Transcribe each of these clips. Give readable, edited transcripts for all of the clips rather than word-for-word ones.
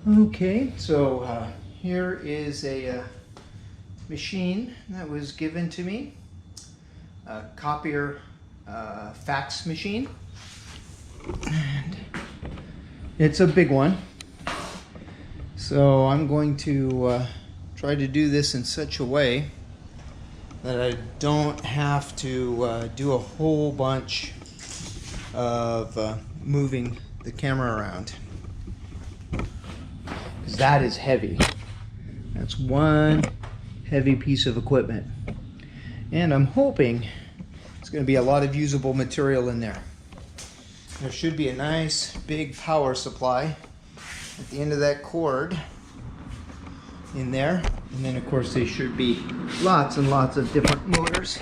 Okay, so here is a machine that was given to me, a Copier fax machine, and it's a big one. So I'm going to try to do this in such a way that I don't have to do a whole bunch of moving the camera around, because that is heavy. That's one heavy piece of equipment, and I'm hoping it's going to be a lot of usable material in there. There should be a nice big power supply at the end of that cord in there, and then of course there should be lots and lots of different motors,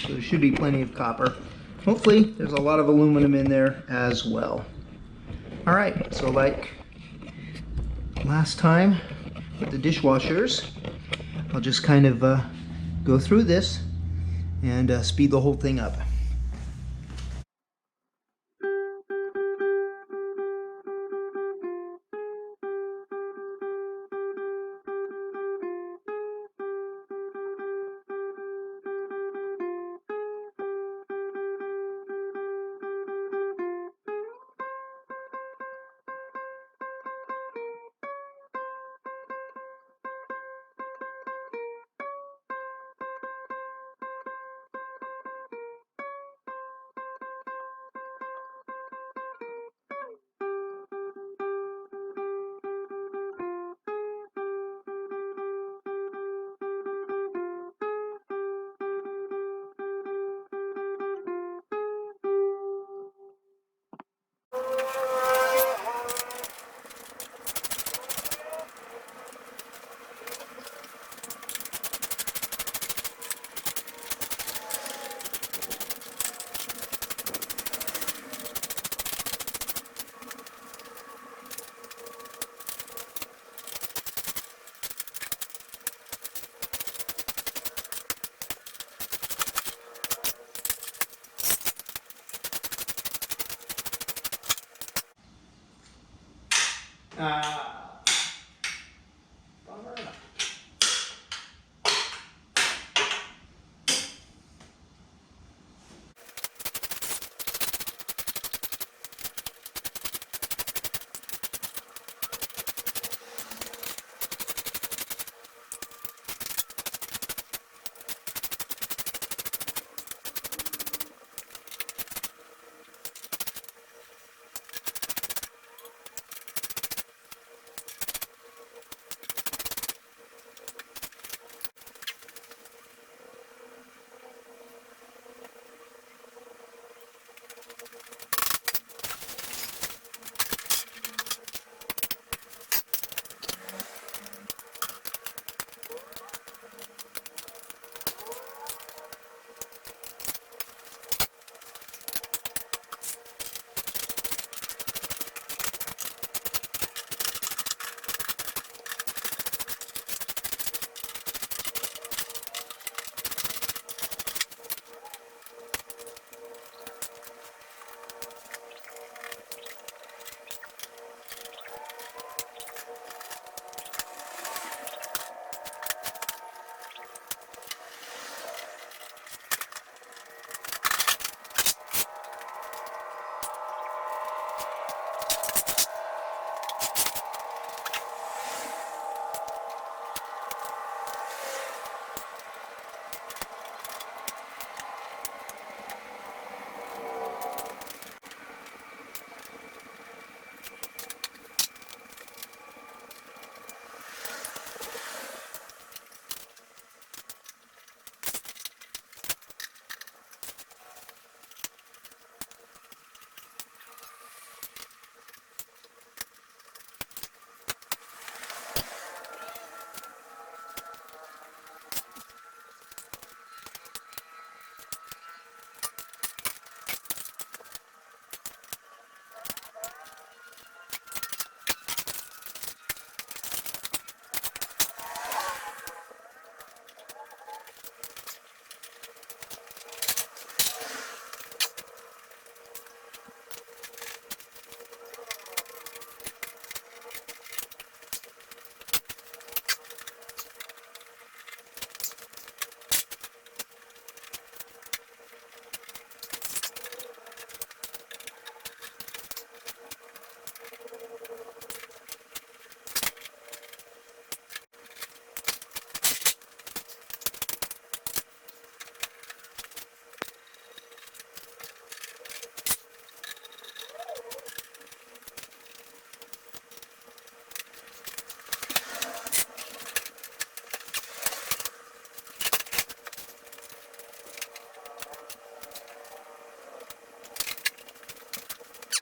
so there should be plenty of copper. Hopefully there's a lot of aluminum in there as well. Alright, so like last time with the dishwashers, I'll just kind of go through this and speed the whole thing up. Bummer.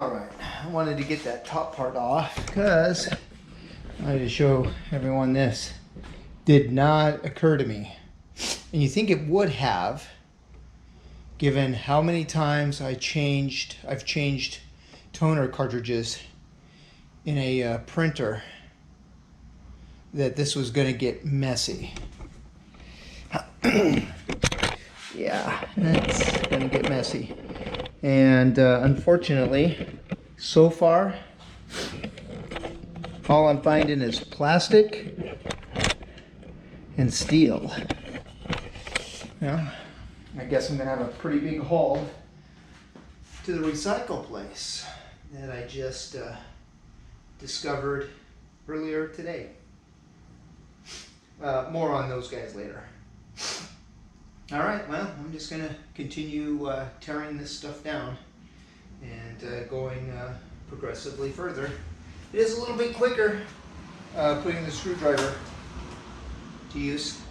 Alright, I wanted to get that top part off because I wanted to show everyone this. Did not occur to me. And you think it would have, given how many times I've changed toner cartridges in a printer, that this was going to get messy. Yeah, it's going to get messy. And unfortunately, so far, all I'm finding is plastic and steel. Now, I guess I'm going to have a pretty big haul to the recycle place that I just discovered earlier today. More on those guys later. All right, well, I'm just going to continue tearing this stuff down and going progressively further. It is a little bit quicker putting the screwdriver to use.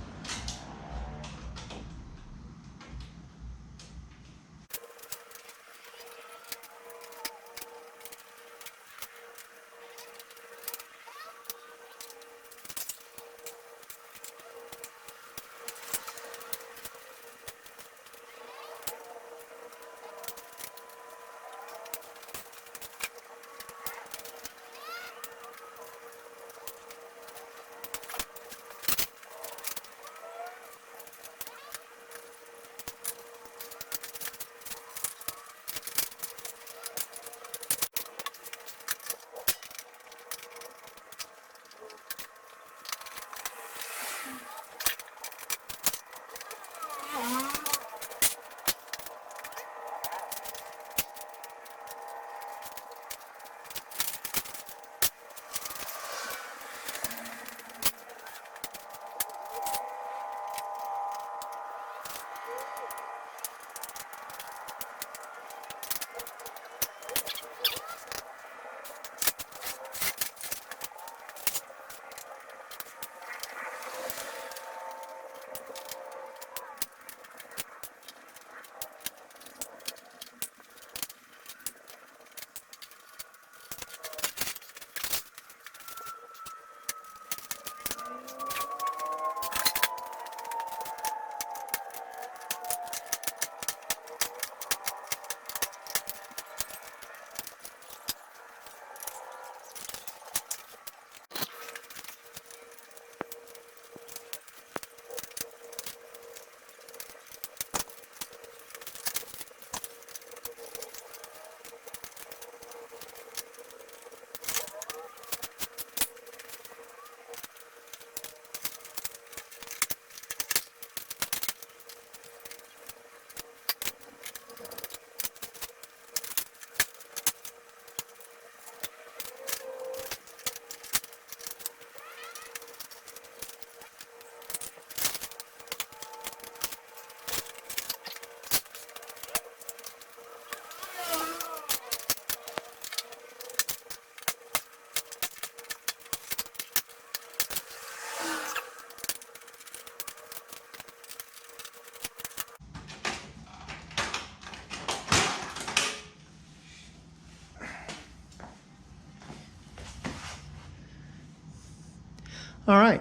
All right,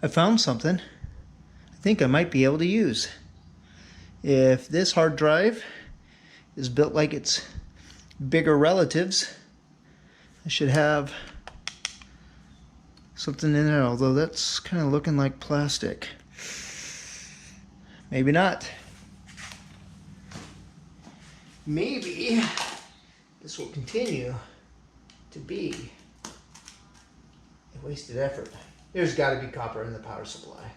I found something I think I might be able to use. If this hard drive is built like its bigger relatives, I should have something in there, although that's kind of looking like plastic. Maybe not. Maybe this will continue to be a wasted effort. There's got to be copper in the power supply.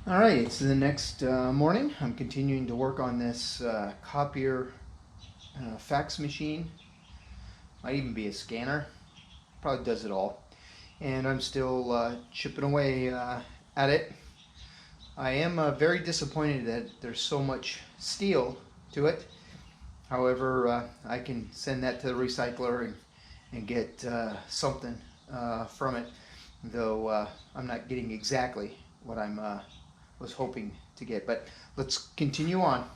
All right, so the next morning, I'm continuing to work on this Copier fax machine. Might even be a scanner. Probably does it all. And I'm still chipping away at it. I am very disappointed that there's so much steel to it. However, I can send that to the recycler and get something from it, though I'm not getting exactly what I'm was hoping to get. But let's continue on.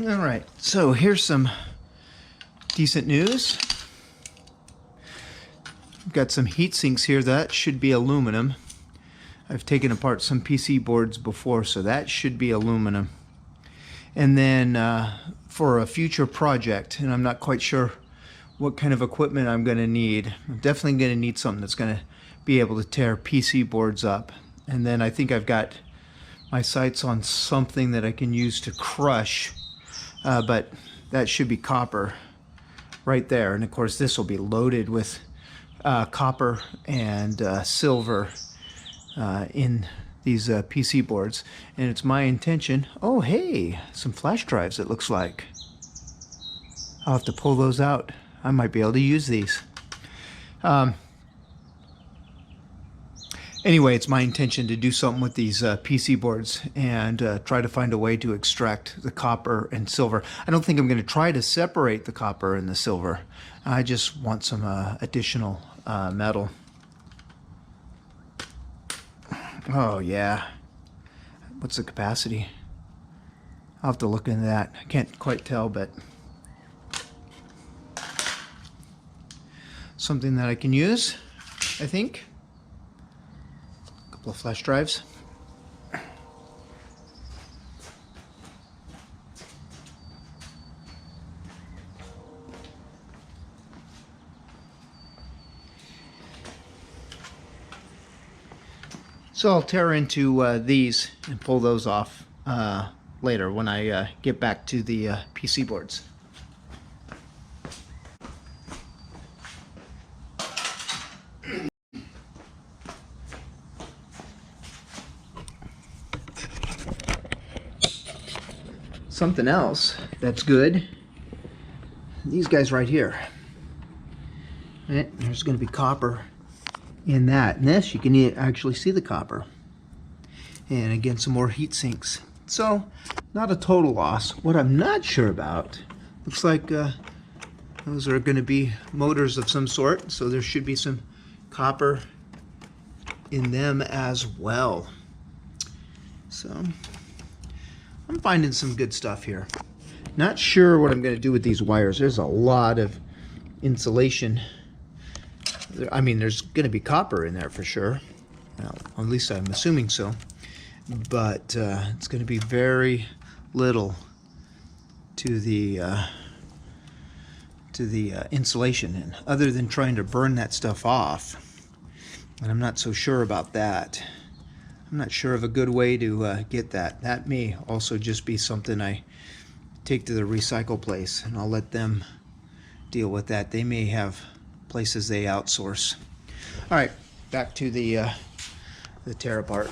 All right, so here's some decent news. I've got some heat sinks here. That should be aluminum. I've taken apart some PC boards before, so that should be aluminum. And then for a future project, and I'm not quite sure what kind of equipment I'm going to need. I'm definitely going to need something that's going to be able to tear PC boards up. And then I think I've got my sights on something that I can use to crush, but that should be copper right there. And of course this will be loaded with copper and silver in these PC boards. And it's my intention, oh hey, some flash drives it looks like. I'll have to pull those out. I might be able to use these. Anyway, it's my intention to do something with these PC boards and try to find a way to extract the copper and silver. I don't think I'm going to try to separate the copper and the silver. I just want some additional metal. Oh yeah. What's the capacity? I'll have to look into that. I can't quite tell, but something that I can use, I think. Couple of flash drives. So I'll tear into these and pull those off later when I get back to the PC boards. Something else that's good, these guys right here. Right, there's going to be copper in that. And this, you can actually see the copper. And again, some more heat sinks. So, not a total loss. What I'm not sure about, looks like those are going to be motors of some sort. So there should be some copper in them as well. So, I'm finding some good stuff here. Not sure what I'm going to do with these wires. There's a lot of insulation. I mean, there's going to be copper in there for sure. Well, at least I'm assuming so. But it's going to be very little to the insulation, and other than trying to burn that stuff off, and I'm not so sure about that. I'm not sure of a good way to get that. That may also just be something I take to the recycle place, and I'll let them deal with that. They may have places they outsource. All right, back to the tear apart.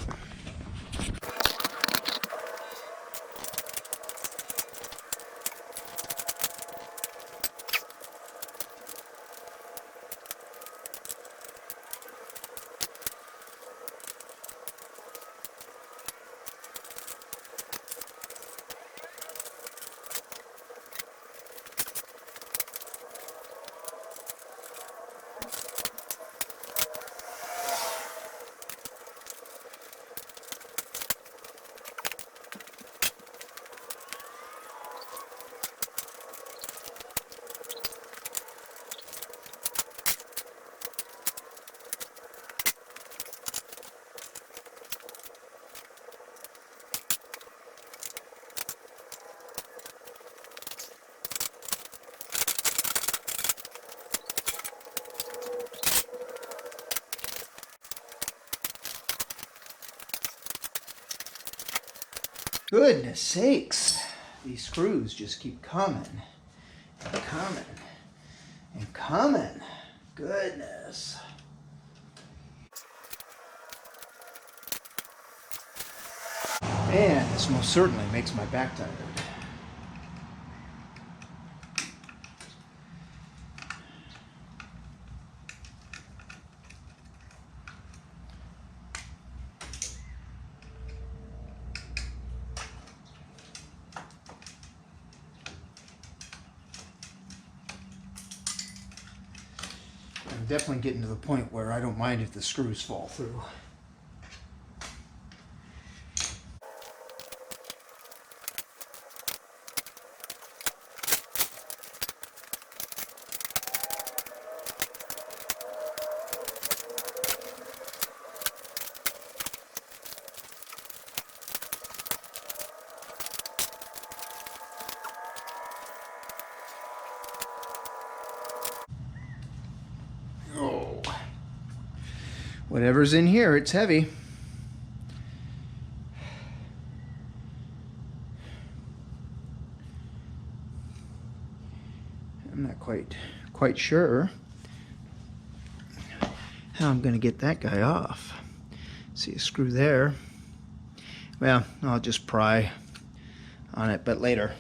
Goodness sakes, these screws just keep coming and coming and coming. Goodness. Man, this most certainly makes my back tired. I'm definitely getting to the point where I don't mind if the screws fall through. Oh, whatever's in here, it's heavy. I'm not quite sure how I'm going to get that guy off. See a screw there. Well, I'll just pry on it, but later.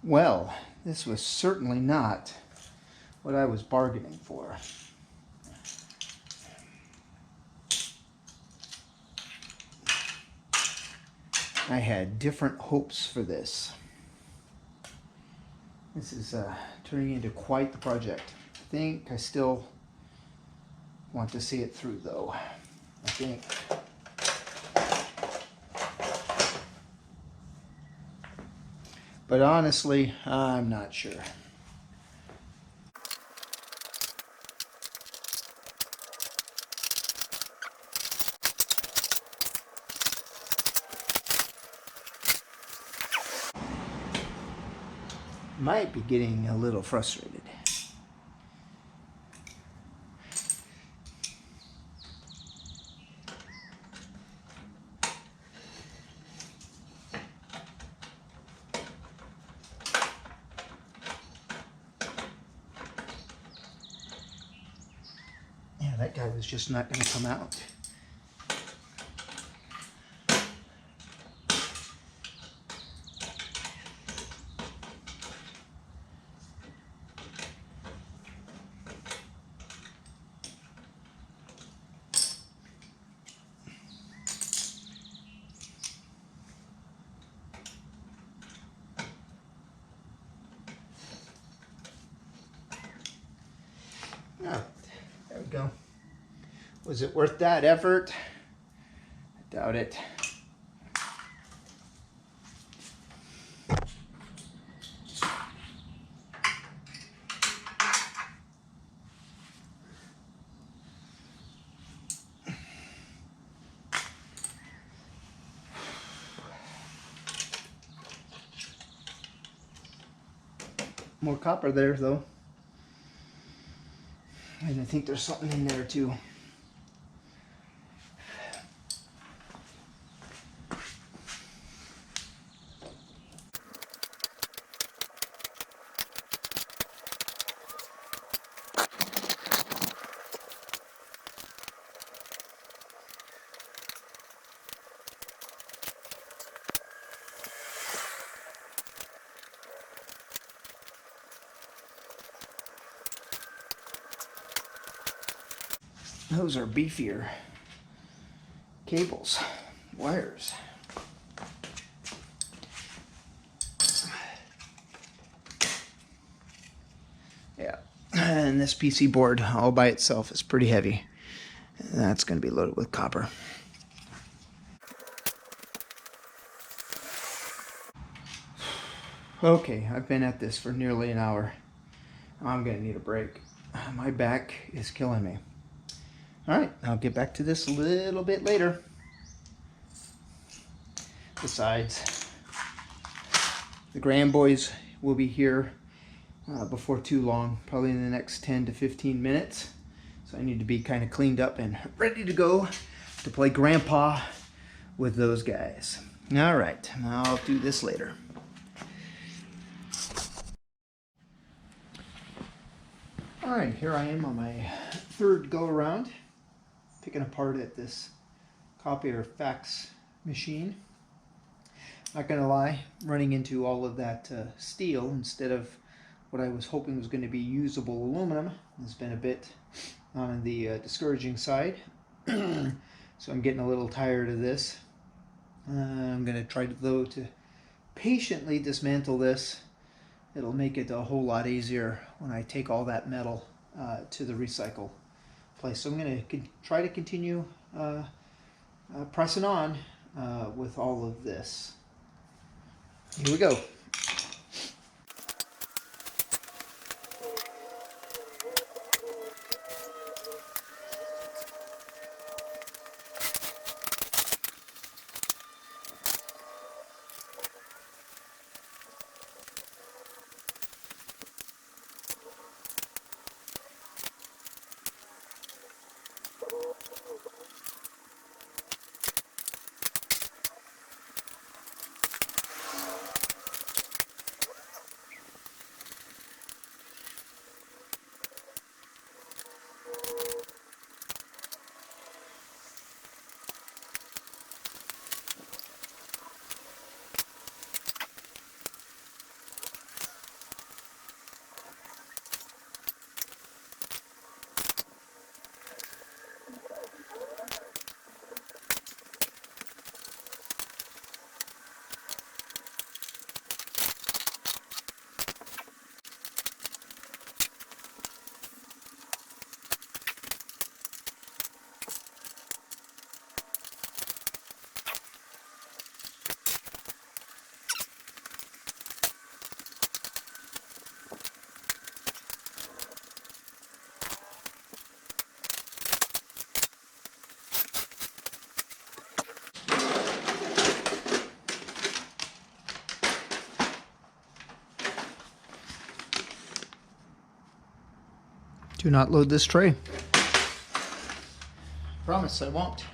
Well, this was certainly not what I was bargaining for. I had different hopes for this. This is turning into quite the project. I think I still want to see it through though. I think. But honestly, I'm not sure. Might be getting a little frustrated. Yeah, that guy was just not going to come out. Oh, there we go. Was it worth that effort? I doubt it. More copper there though. And I think there's something in there too. Those are beefier cables, wires. Yeah, and this PC board all by itself is pretty heavy. That's going to be loaded with copper. Okay, I've been at this for nearly an hour. I'm going to need a break. My back is killing me. All right, I'll get back to this a little bit later. Besides, the grandboys will be here before too long, probably in the next 10 to 15 minutes. So I need to be kind of cleaned up and ready to go to play grandpa with those guys. All right, I'll do this later. All right, here I am on my third go around, picking apart at this Copier fax machine. Not gonna lie, running into all of that steel instead of what I was hoping was going to be usable aluminum has been a bit on the discouraging side. So I'm getting a little tired of this. I'm going to try though to patiently dismantle this. It'll make it a whole lot easier when I take all that metal to the recycle place. So I'm going to try to continue pressing on with all of this. Here we go. Do not load this tray. Promise I won't.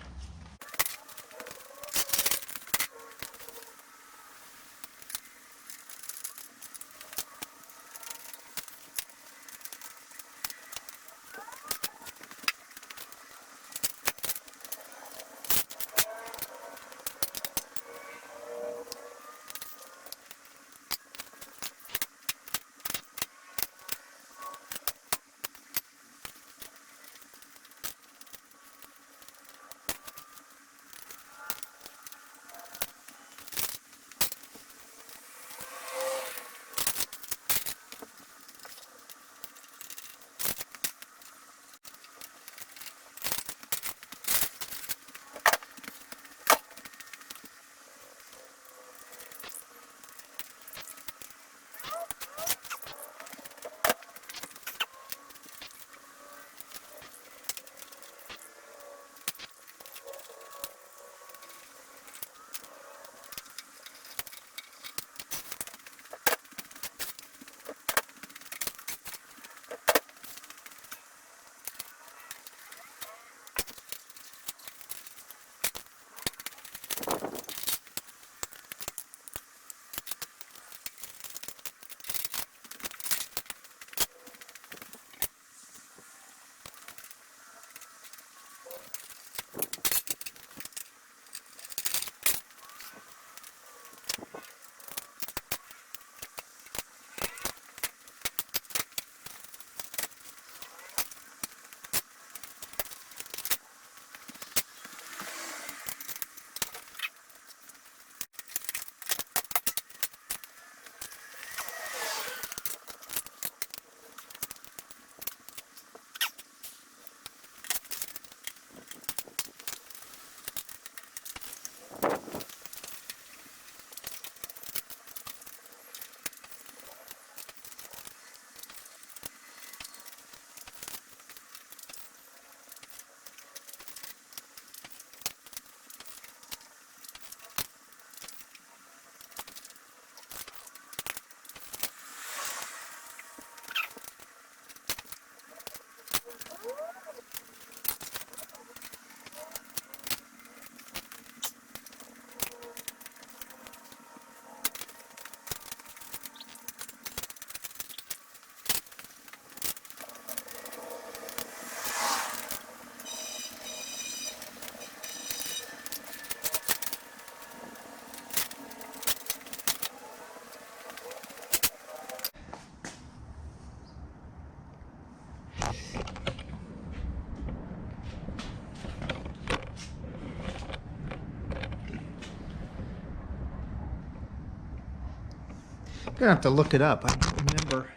I'm gonna have to look it up. I don't remember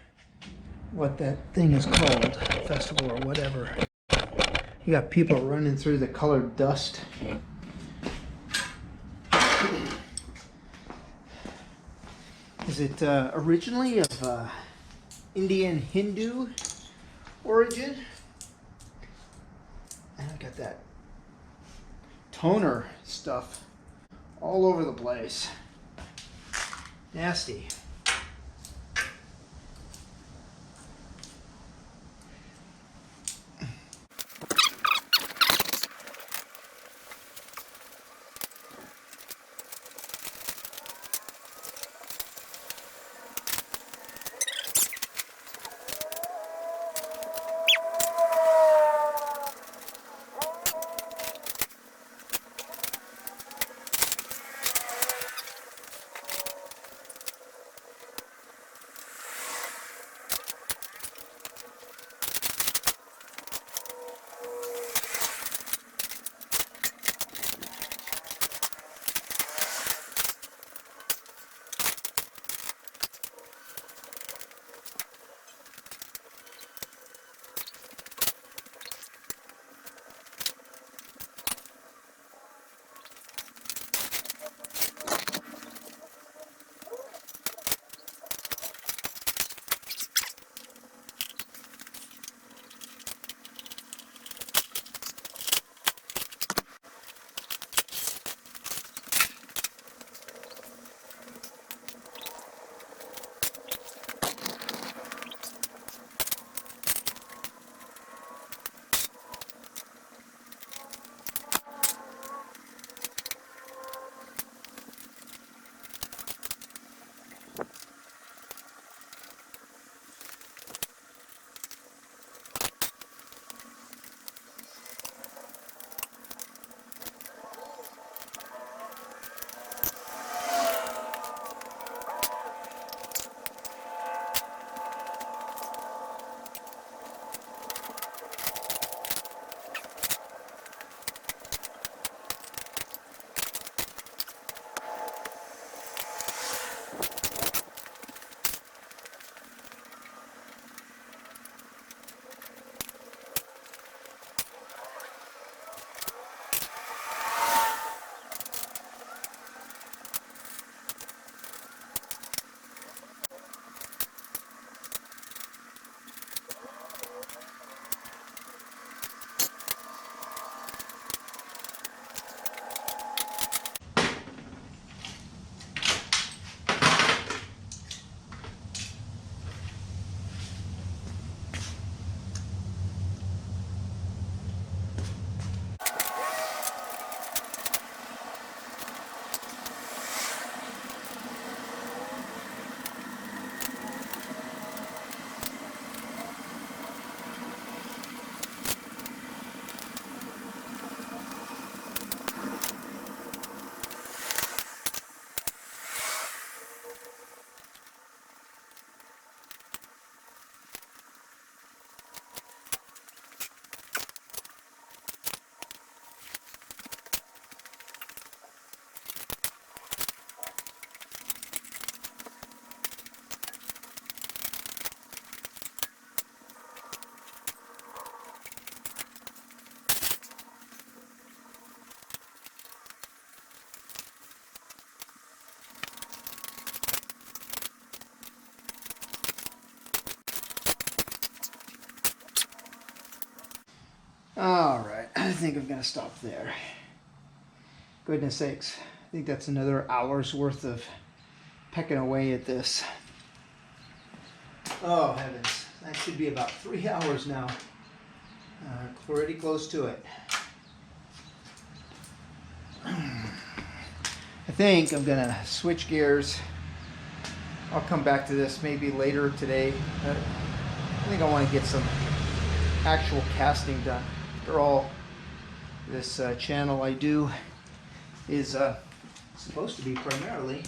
what that thing is called, festival or whatever. You got people running through the colored dust. Is it originally of Indian Hindu origin? And I got that toner stuff all over the place. Nasty. All right, I think I'm gonna stop there. Goodness sakes, I think that's another hour's worth of pecking away at this. Oh heavens, that should be about 3 hours now. Pretty close to it. I think I'm gonna switch gears. I'll come back to this maybe later today. I think I want to get some actual casting done. After all, this channel I do is supposed to be primarily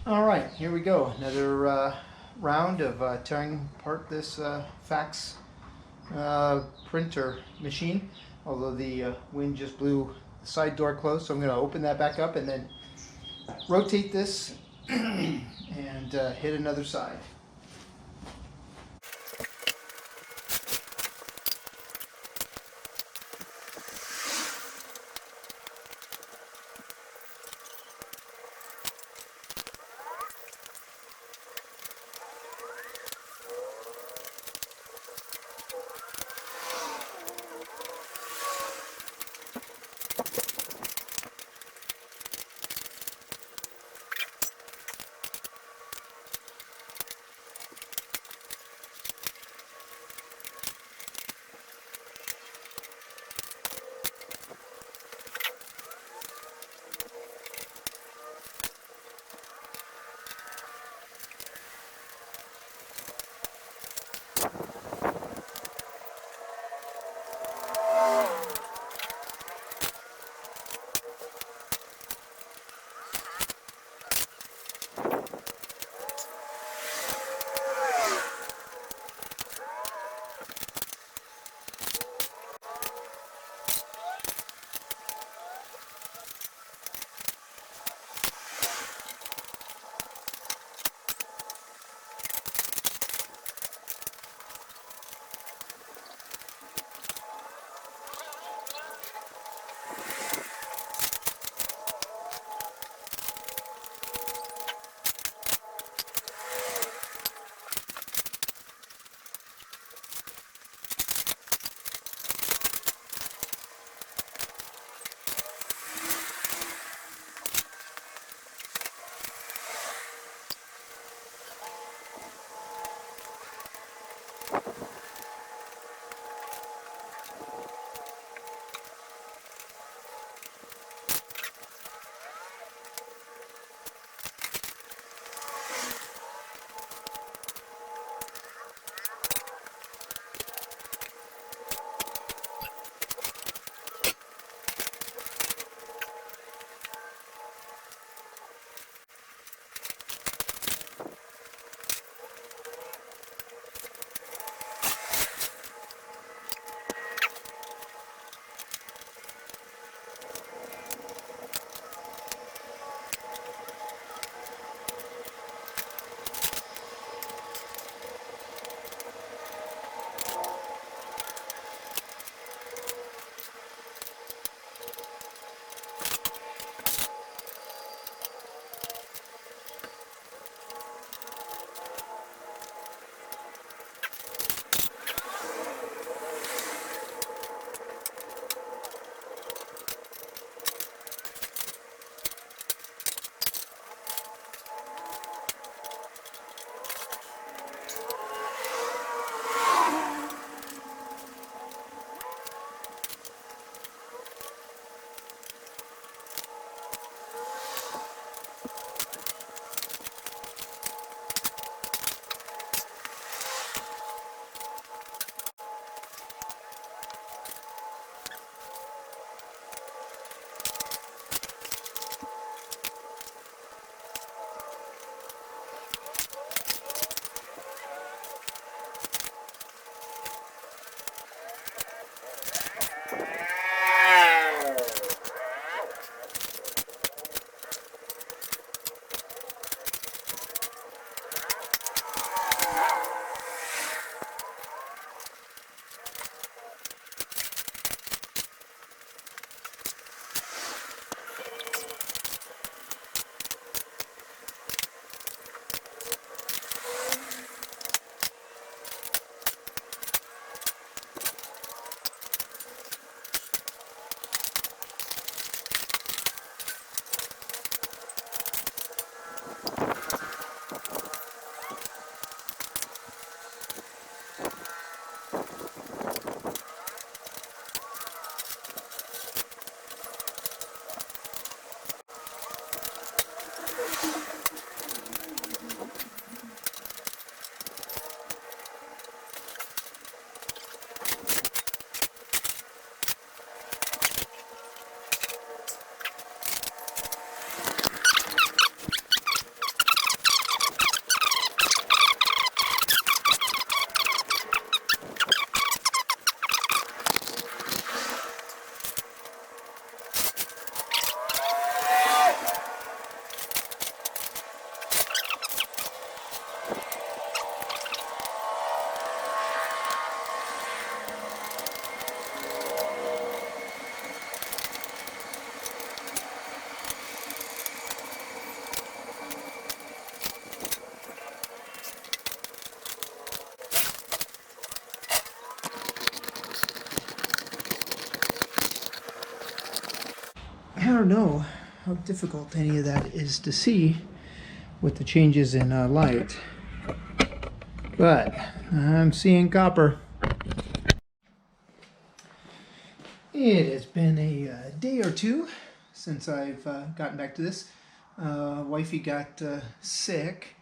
all right, here we go. Another round of tearing apart this fax printer machine. Although the wind just blew the side door closed, so I'm going to open that back up and then rotate this and hit another side. don't know how difficult any of that is to see with the changes in light, but I'm seeing copper. It has been a day or two since I've gotten back to this. Wifey got sick,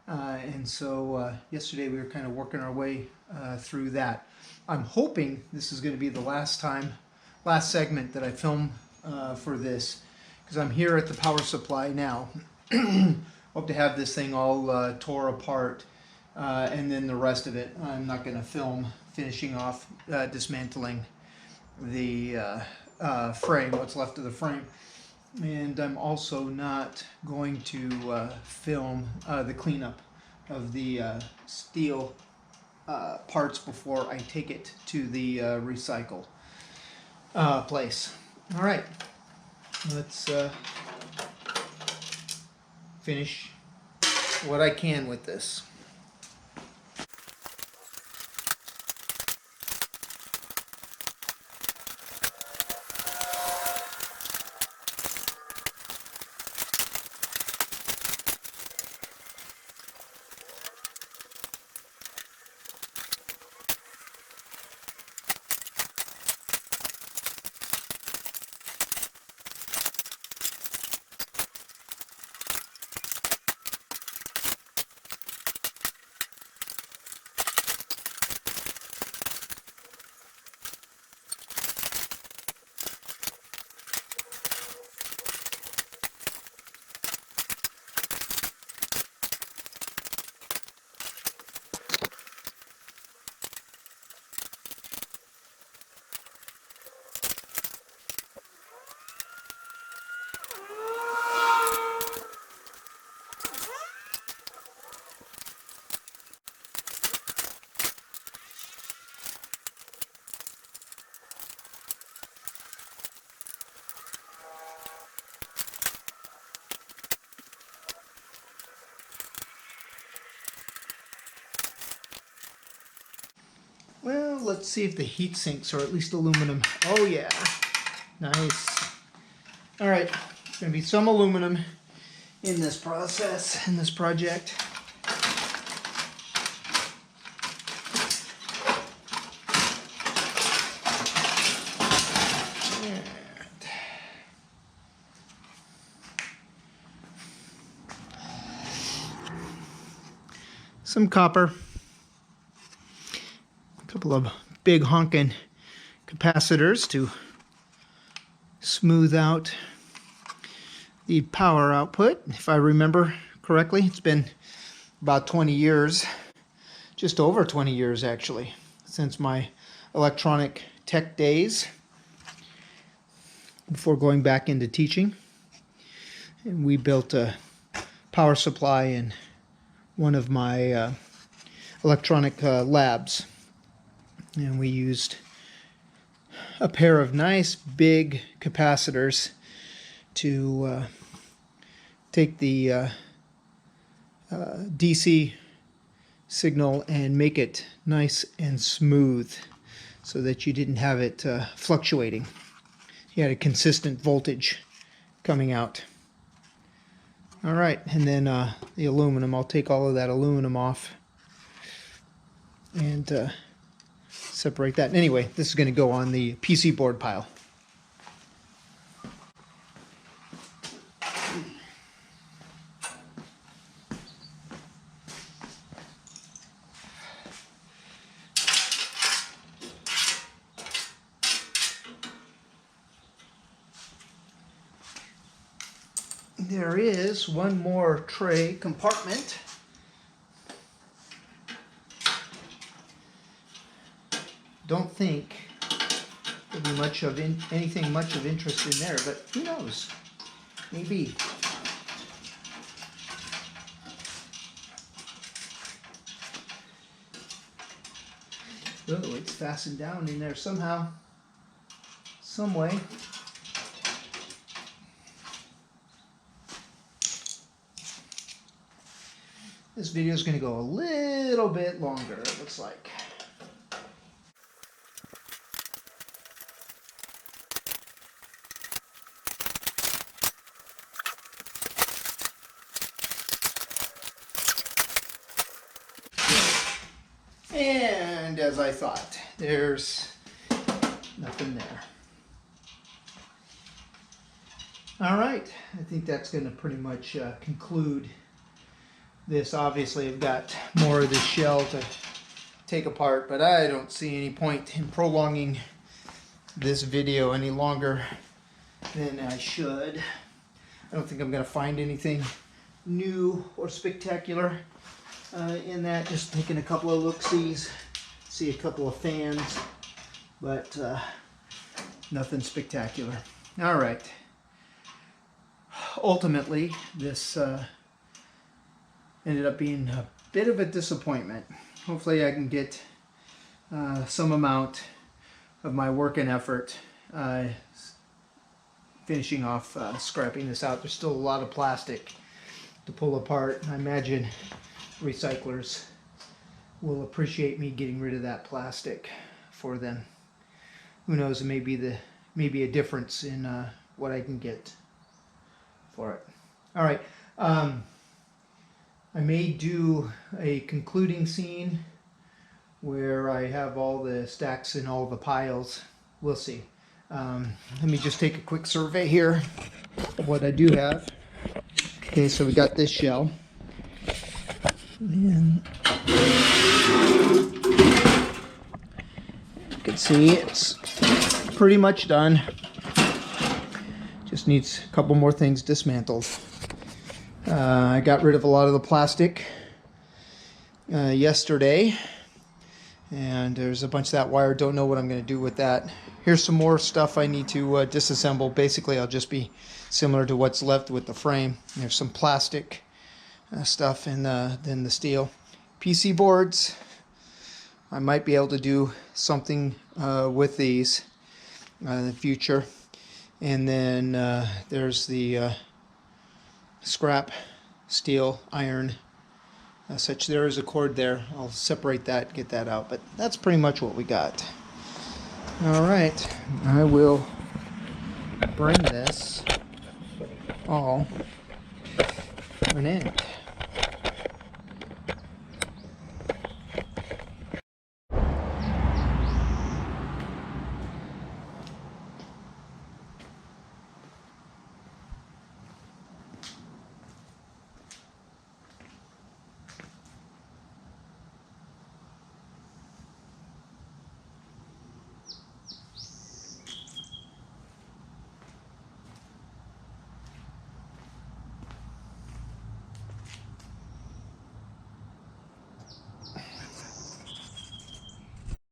and so yesterday we were kind of working our way through that. I'm hoping this is going to be the last segment that I film for this, because I'm here at the power supply now. Hope to have this thing all tore apart, and then the rest of it I'm not going to film finishing off dismantling the frame, what's left of the frame. And I'm also not going to film the cleanup of the steel parts before I take it to the recycle place. All right, let's finish what I can with this. Well, let's see if the heat sinks are at least aluminum. Oh yeah, nice. All right, there's gonna be some aluminum in this process, in this project. Some copper. Couple of big honking capacitors to smooth out the power output. If I remember correctly, it's been about 20 years, just over 20 years actually, since my electronic tech days before going back into teaching. And we built a power supply in one of my electronic labs. And we used a pair of nice big capacitors to take the DC signal and make it nice and smooth so that you didn't have it fluctuating. You had a consistent voltage coming out. All right, and then the aluminum, I'll take all of that aluminum off and separate that. Anyway, this is going to go on the PC board pile. There is one more tray compartment. Don't think there'll be much of anything much of interest in there, but who knows? Maybe. Oh, it's fastened down in there somehow, some way. This video is going to go a little bit longer, it looks like. and as I thought. There's nothing there. All right, I think that's going to pretty much conclude this. Obviously, I've got more of this shell to take apart, but I don't see any point in prolonging this video any longer than I should. I don't think I'm going to find anything new or spectacular in that. Just taking a couple of look-sees, see a couple of fans, but nothing spectacular. All right. Ultimately, this ended up being a bit of a disappointment. Hopefully I can get some amount of my work and effort finishing off scrapping this out. There's still a lot of plastic to pull apart. I imagine recyclers will appreciate me getting rid of that plastic for them. Who knows, it may be a difference in what I can get for it. All right, I may do a concluding scene where I have all the stacks in all the piles. We'll see. Let me just take a quick survey here of what I do have. Okay, so we got this shell. And you can see it's pretty much done. Just needs a couple more things dismantled. I got rid of a lot of the plastic yesterday, and there's a bunch of that wire. Don't know what I'm going to do with that. Here's some more stuff I need to disassemble. Basically, I'll just be similar to what's left with the frame. There's some plastic stuff in then the steel. PC boards. I might be able to do something with these in the future. And then there's the scrap steel iron such. There is a cord there. I'll separate that, get that out, but that's pretty much what we got. All right, I will bring this all to an end.